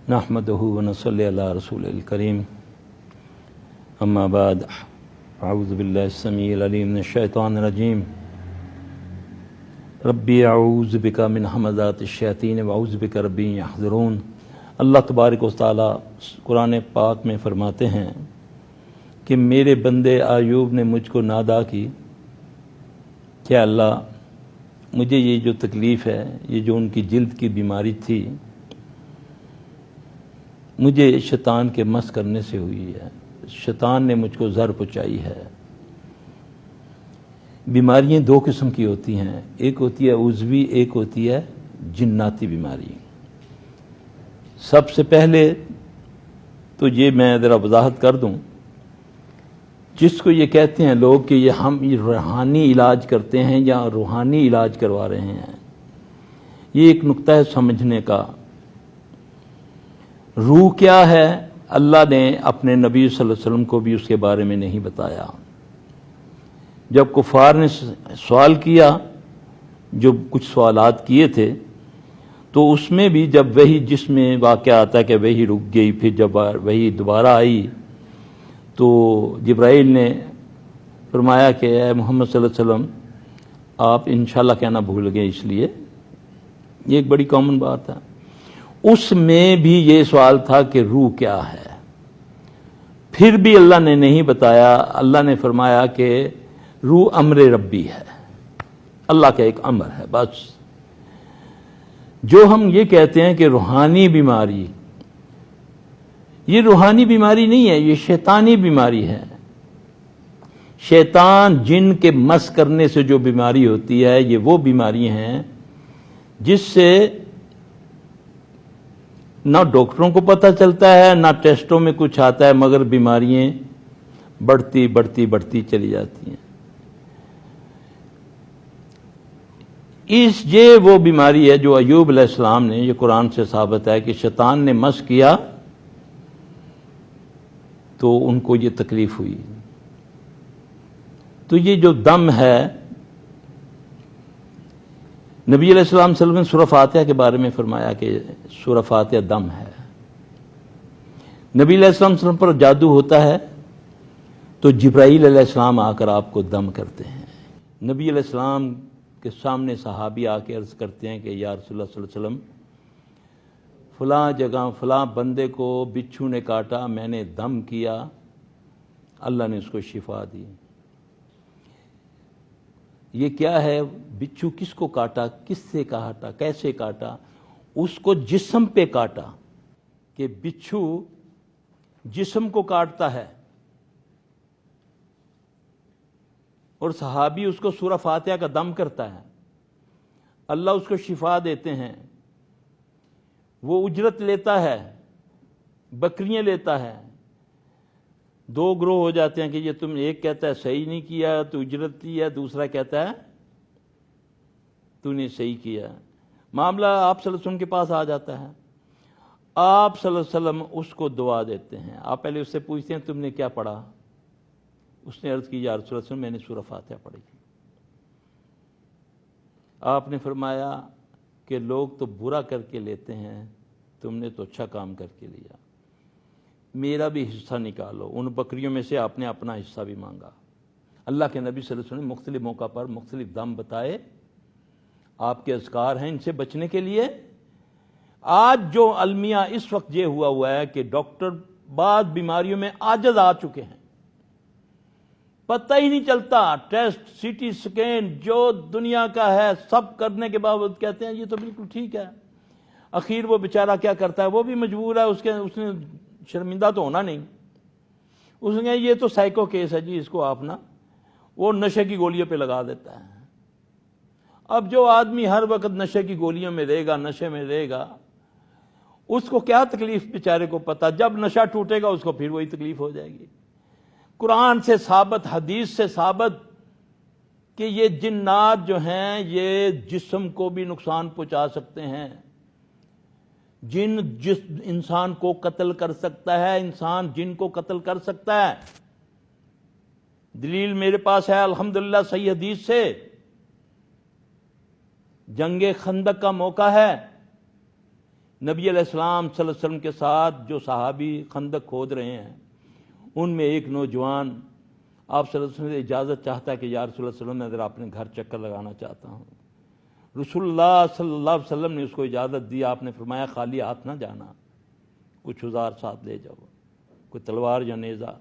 نحمدہ ونصلی علی رسولہ الکریم اما بعد اعوذ باللہ السمیع العلیم من الشیطان الرجیم ربی اعوذ بک من ہمزات الشیاطین واعوذ بک ربی یحضرون۔ اللہ تبارک و تعالیٰ قرآن پاک میں فرماتے ہیں کہ میرے بندے ایوب نے مجھ کو نادا کی کہ اللہ مجھے یہ جو تکلیف ہے، یہ جو ان کی جلد کی بیماری تھی، مجھے شیطان کے مس کرنے سے ہوئی ہے، شیطان نے مجھ کو زر پہنچائی ہے۔ بیماریاں دو قسم کی ہوتی ہیں، ایک ہوتی ہے عضوی، ایک ہوتی ہے جناتی بیماری۔ سب سے پہلے تو یہ میں ذرا وضاحت کر دوں، جس کو یہ کہتے ہیں لوگ کہ یہ ہم روحانی علاج کرتے ہیں یا روحانی علاج کروا رہے ہیں، یہ ایک نقطہ ہے سمجھنے کا۔ روح کیا ہے، اللہ نے اپنے نبی صلی اللہ علیہ وسلم کو بھی اس کے بارے میں نہیں بتایا۔ جب کفار نے سوال کیا، جو کچھ سوالات کیے تھے، تو اس میں بھی جب وہی جس میں واقعہ آتا ہے کہ وہی رک گئی، پھر جب وہی دوبارہ آئی تو جبرائیل نے فرمایا کہ اے محمد صلی اللہ علیہ وسلم آپ انشاءاللہ کہنا بھول گئے، اس لیے یہ ایک بڑی کامن بات ہے۔ اس میں بھی یہ سوال تھا کہ روح کیا ہے، پھر بھی اللہ نے نہیں بتایا۔ اللہ نے فرمایا کہ روح امر ربی ہے، اللہ کا ایک امر ہے بس۔ جو ہم یہ کہتے ہیں کہ روحانی بیماری، یہ روحانی بیماری نہیں ہے، یہ شیطانی بیماری ہے۔ شیطان جن کے مس کرنے سے جو بیماری ہوتی ہے، یہ وہ بیماری ہیں جس سے نہ ڈاکٹروں کو پتہ چلتا ہے، نہ ٹیسٹوں میں کچھ آتا ہے، مگر بیماریاں بڑھتی بڑھتی بڑھتی چلی جاتی ہیں۔ یہ وہ بیماری ہے جو ایوب علیہ السلام نے، یہ قرآن سے ثابت ہے کہ شیطان نے مس کیا تو ان کو یہ تکلیف ہوئی۔ تو یہ جو دم ہے، نبی علیہ السلام صلی اللہ علیہ وسلم نے سورہ فاتحہ کے بارے میں فرمایا کہ سورہ فاتحہ دم ہے۔ نبی علیہ السلام صلی اللہ علیہ وسلم پر جادو ہوتا ہے تو جبرائیل علیہ السلام آ کر آپ کو دم کرتے ہیں۔ نبی علیہ السلام کے سامنے صحابی آ کے عرض کرتے ہیں کہ یا رسول اللہ صلی اللہ علیہ وسلم فلاں جگہ فلاں بندے کو بچھو نے کاٹا، میں نے دم کیا، اللہ نے اس کو شفا دی۔ یہ کیا ہے؟ بچھو کس کو کاٹا، کس سے کاٹا، کیسے کاٹا؟ اس کو جسم پہ کاٹا، کہ بچھو جسم کو کاٹتا ہے، اور صحابی اس کو سورہ فاتحہ کا دم کرتا ہے، اللہ اس کو شفا دیتے ہیں۔ وہ اجرت لیتا ہے، بکریاں لیتا ہے۔ دو گروہ ہو جاتے ہیں کہ یہ تم، ایک کہتا ہے صحیح نہیں کیا تو اجرت لی ہے، دوسرا کہتا ہے تو نے صحیح کیا۔ معاملہ آپ صلی اللہ علیہ وسلم کے پاس آ جاتا ہے، آپ صلی اللہ علیہ وسلم اس کو دعا دیتے ہیں۔ آپ پہلے اس سے پوچھتے ہیں تم نے کیا پڑھا؟ اس نے عرض کی یا رسول اللہ صلی اللہ علیہ وسلم میں نے سورہ فاتحہ پڑھی تھی۔ آپ نے فرمایا کہ لوگ تو برا کر کے لیتے ہیں، تم نے تو اچھا کام کر کے لیا، میرا بھی حصہ نکالو۔ ان بکریوں میں سے آپ نے اپنا حصہ بھی مانگا۔ اللہ کے نبی صلی اللہ علیہ وسلم نے مختلف موقع پر مختلف دم بتائے، آپ کے اذکار ہیں ان سے بچنے کے لیے۔ آج جو المیہ اس وقت یہ ہوا ہے کہ ڈاکٹر بعض بیماریوں میں عاجز آ چکے ہیں، پتہ ہی نہیں چلتا، ٹیسٹ سی ٹی سکین جو دنیا کا ہے سب کرنے کے باوجود کہتے ہیں یہ تو بالکل ٹھیک ہے۔ اخیر وہ بیچارہ کیا کرتا ہے، وہ بھی مجبور ہے، اس نے شرمندہ تو ہونا نہیں، اس نے یہ تو سائیکو کیس ہے جی، اس کو آپ نا، وہ نشے کی گولیوں پہ لگا دیتا ہے۔ اب جو آدمی ہر وقت نشے کی گولیوں میں رہے گا، نشے میں رہے گا، اس کو کیا تکلیف بیچارے کو پتا، جب نشہ ٹوٹے گا اس کو پھر وہی تکلیف ہو جائے گی۔ قرآن سے ثابت، حدیث سے ثابت کہ یہ جنات جو ہیں یہ جسم کو بھی نقصان پہنچا سکتے ہیں۔ جن جس انسان کو قتل کر سکتا ہے، انسان جن کو قتل کر سکتا ہے۔ دلیل میرے پاس ہے الحمدللہ صحیح حدیث سے۔ جنگ خندق کا موقع ہے، نبی علیہ السلام صلی اللہ علیہ وسلم کے ساتھ جو صحابی خندق کھود رہے ہیں ان میں ایک نوجوان آپ صلی اللہ علیہ وسلم سے اجازت چاہتا ہے کہ یا رسول اللہ صلی اللہ علیہ وسلم میں ذرا اپنے گھر چکر لگانا چاہتا ہوں. رسول اللہ صلی اللہ علیہ وسلم نے اس کو اجازت دی. آپ نے فرمایا خالی ہاتھ نہ جانا, کچھ اوزار ساتھ لے جاؤ, کوئی تلوار یا نیزہ.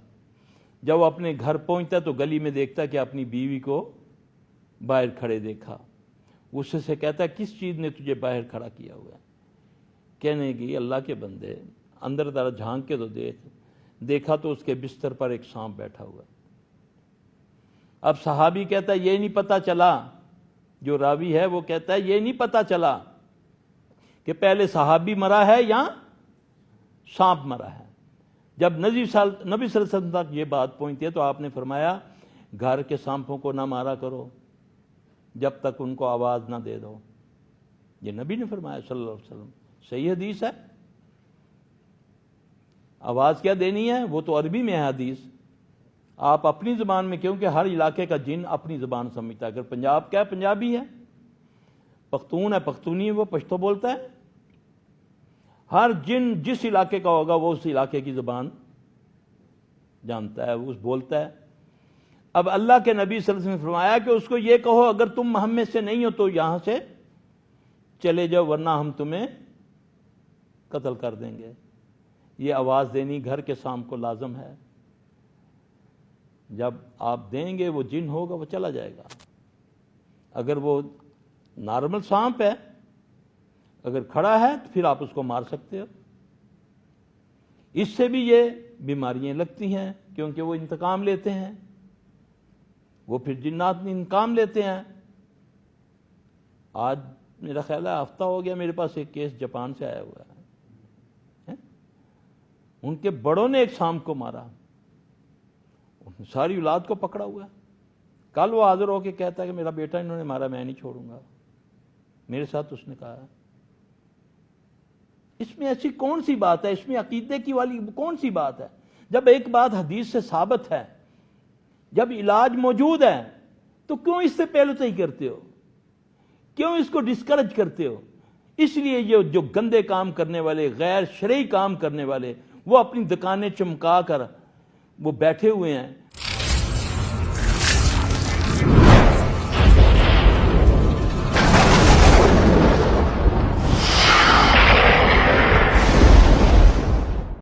جب وہ اپنے گھر پہنچتا ہے تو گلی میں دیکھتا ہے کہ اپنی بیوی کو باہر کھڑے دیکھا. اس سے کہتا ہے کس چیز نے تجھے باہر کھڑا کیا ہوا ہے؟ کہنے کی اللہ کے بندے اندر ذرا جھانک کے تو دیکھا تو اس کے بستر پر ایک سانپ بیٹھا ہوا ہے. اب صحابی کہتا ہے یہ نہیں پتا چلا, جو راوی ہے وہ کہتا ہے یہ نہیں پتا چلا کہ پہلے صحابی مرا ہے یا سانپ مرا ہے. جب نبی صلی اللہ علیہ وسلم تک یہ بات پہنچتی ہے تو آپ نے فرمایا گھر کے سانپوں کو نہ مارا کرو جب تک ان کو آواز نہ دے دو. یہ نبی نے فرمایا صلی اللہ علیہ وسلم, صحیح حدیث ہے. آواز کیا دینی ہے وہ تو عربی میں ہے حدیث, آپ اپنی زبان میں, کیونکہ ہر علاقے کا جن اپنی زبان سمجھتا ہے. اگر پنجاب کا ہے پنجابی ہے, پختون ہے پختونی ہے, وہ پشتو بولتا ہے. ہر جن جس علاقے کا ہوگا وہ اس علاقے کی زبان جانتا ہے, وہ بولتا ہے. اب اللہ کے نبی صلی اللہ علیہ وسلم نے فرمایا کہ اس کو یہ کہو اگر تم محمد سے نہیں ہو تو یہاں سے چلے جاؤ ورنہ ہم تمہیں قتل کر دیں گے. یہ آواز دینی گھر کے سانپ کو لازم ہے. جب آپ دیں گے وہ جن ہوگا وہ چلا جائے گا. اگر وہ نارمل سانپ ہے, اگر کھڑا ہے تو پھر آپ اس کو مار سکتے ہو. اس سے بھی یہ بیماریاں لگتی ہیں کیونکہ وہ انتقام لیتے ہیں, وہ پھر جنات انتقام لیتے ہیں. آج میرا خیال ہے ہفتہ ہو گیا میرے پاس ایک کیس جاپان سے آیا ہوا ہے. ان کے بڑوں نے ایک سانپ کو مارا, ساری اولاد کو پکڑا ہوا ہے. کل وہ حاضر ہو کے کہتا ہے کہ میرا بیٹا انہوں نے مارا, میں نہیں چھوڑوں گا. میرے ساتھ اس نے کہا. اس میں ایسی کون سی بات ہے, اس میں عقیدے کی والی کون سی بات ہے؟ جب ایک بات حدیث سے ثابت ہے, جب علاج موجود ہے تو کیوں اس سے پہلوتئی کرتے ہو, کیوں اس کو ڈسکریج کرتے ہو؟ اس لیے یہ جو گندے کام کرنے والے, غیر شرعی کام کرنے والے, وہ اپنی دکانیں چمکا کر وہ بیٹھے ہوئے ہیں